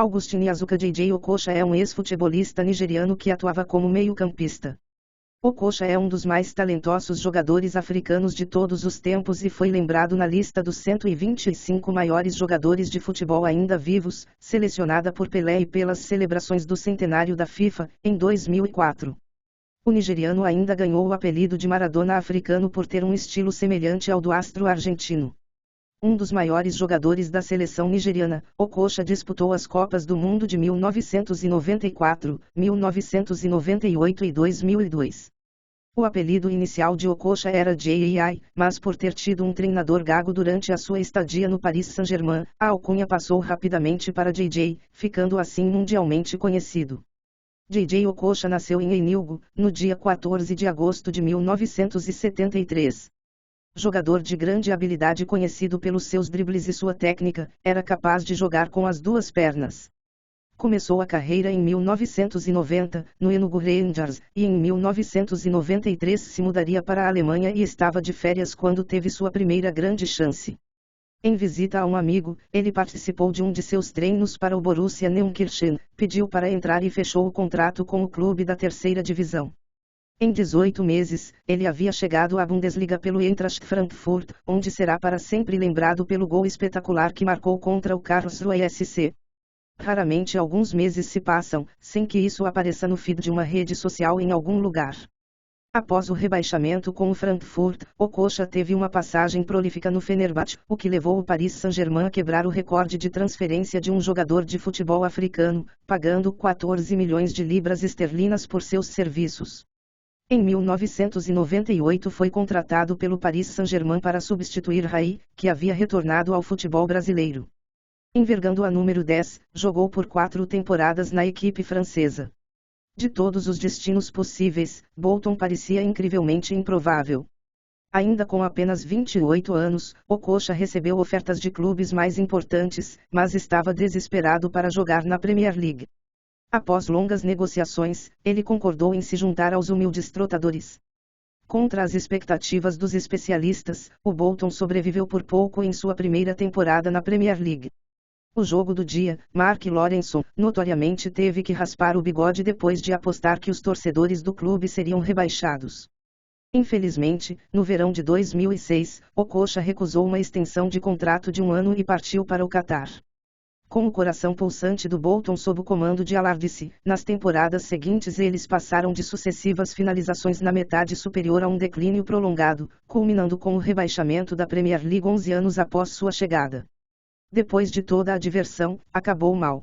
Augustine Azuka JJ Okocha é um ex-futebolista nigeriano que atuava como meio-campista. Okocha é um dos mais talentosos jogadores africanos de todos os tempos e foi lembrado na lista dos 125 maiores jogadores de futebol ainda vivos, selecionada por Pelé e pelas celebrações do centenário da FIFA, em 2004. O nigeriano ainda ganhou o apelido de Maradona africano por ter um estilo semelhante ao do astro argentino. Um dos maiores jogadores da seleção nigeriana, Okocha disputou as Copas do Mundo de 1994, 1998 e 2002. O apelido inicial de Okocha era J.I., mas por ter tido um treinador gago durante a sua estadia no Paris Saint-Germain, a alcunha passou rapidamente para JJ, ficando assim mundialmente conhecido. JJ Okocha nasceu em Enugu, no dia 14 de agosto de 1973. Jogador de grande habilidade conhecido pelos seus dribles e sua técnica, era capaz de jogar com as duas pernas. Começou a carreira em 1990, no Enugu Rangers, e em 1993 se mudaria para a Alemanha e estava de férias quando teve sua primeira grande chance. Em visita a um amigo, ele participou de um de seus treinos para o Borussia Neunkirchen, pediu para entrar e fechou o contrato com o clube da terceira divisão. Em 18 meses, ele havia chegado à Bundesliga pelo Eintracht Frankfurt, onde será para sempre lembrado pelo gol espetacular que marcou contra o Karlsruhe SC. Raramente alguns meses se passam, sem que isso apareça no feed de uma rede social em algum lugar. Após o rebaixamento com o Frankfurt, Okocha teve uma passagem prolífica no Fenerbahçe, o que levou o Paris Saint-Germain a quebrar o recorde de transferência de um jogador de futebol africano, pagando 14 milhões de libras esterlinas por seus serviços. Em 1998 foi contratado pelo Paris Saint-Germain para substituir Rai, que havia retornado ao futebol brasileiro. Envergando a número 10, jogou por 4 temporadas na equipe francesa. De todos os destinos possíveis, Bolton parecia incrivelmente improvável. Ainda com apenas 28 anos, Okocha recebeu ofertas de clubes mais importantes, mas estava desesperado para jogar na Premier League. Após longas negociações, ele concordou em se juntar aos humildes trotadores. Contra as expectativas dos especialistas, o Bolton sobreviveu por pouco em sua primeira temporada na Premier League. O jogo do dia, Mark Lawrenson, notoriamente teve que raspar o bigode depois de apostar que os torcedores do clube seriam rebaixados. Infelizmente, no verão de 2006, Okocha recusou uma extensão de contrato de 1 ano e partiu para o Catar. Com o coração pulsante do Bolton sob o comando de Alardice, nas temporadas seguintes eles passaram de sucessivas finalizações na metade superior a um declínio prolongado, culminando com o rebaixamento da Premier League 11 anos após sua chegada. Depois de toda a diversão, acabou mal.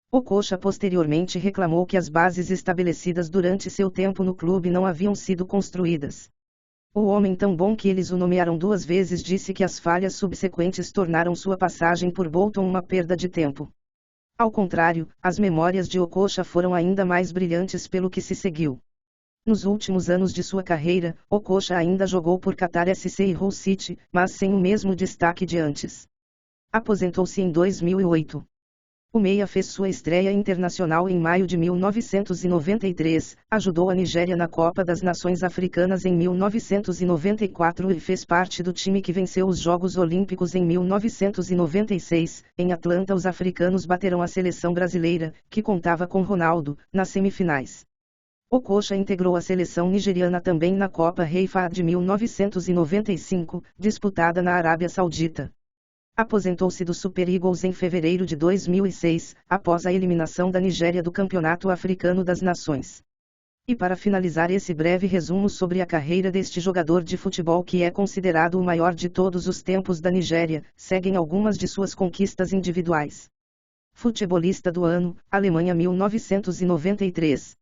Okocha posteriormente reclamou que as bases estabelecidas durante seu tempo no clube não haviam sido construídas. O homem tão bom que eles o nomearam 2 vezes disse que as falhas subsequentes tornaram sua passagem por Bolton uma perda de tempo. Ao contrário, as memórias de Okocha foram ainda mais brilhantes pelo que se seguiu. Nos últimos anos de sua carreira, Okocha ainda jogou por Qatar SC e Hull City, mas sem o mesmo destaque de antes. Aposentou-se em 2008. O meia fez sua estreia internacional em maio de 1993, ajudou a Nigéria na Copa das Nações Africanas em 1994 e fez parte do time que venceu os Jogos Olímpicos em 1996. Em Atlanta, os africanos bateram a seleção brasileira, que contava com Ronaldo, nas semifinais. Okocha integrou a seleção nigeriana também na Copa Rei Fahd de 1995, disputada na Arábia Saudita. Aposentou-se do Super Eagles em fevereiro de 2006, após a eliminação da Nigéria do Campeonato Africano das Nações. E para finalizar esse breve resumo sobre a carreira deste jogador de futebol que é considerado o maior de todos os tempos da Nigéria, seguem algumas de suas conquistas individuais. Futebolista do ano, Alemanha 1993.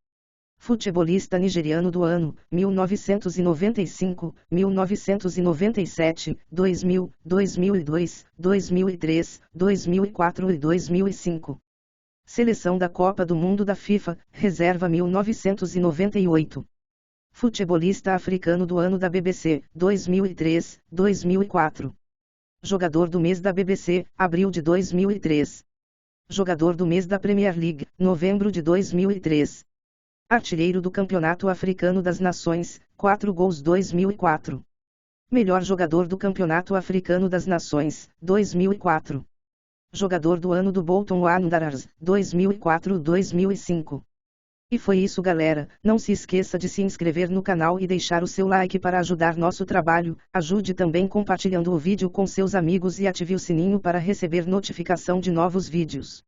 Futebolista nigeriano do ano, 1995, 1997, 2000, 2002, 2003, 2004 e 2005. Seleção da Copa do Mundo da FIFA, reserva 1998. Futebolista africano do ano da BBC, 2003, 2004. Jogador do mês da BBC, abril de 2003. Jogador do mês da Premier League, novembro de 2003. Artilheiro do Campeonato Africano das Nações, 4 gols 2004. Melhor jogador do Campeonato Africano das Nações, 2004. jogador do ano do Bolton Wanderers, 2004-2005. E foi isso, galera. Não se esqueça de se inscrever no canal e deixar o seu like para ajudar nosso trabalho. Ajude também compartilhando o vídeo com seus amigos e ative o sininho para receber notificação de novos vídeos.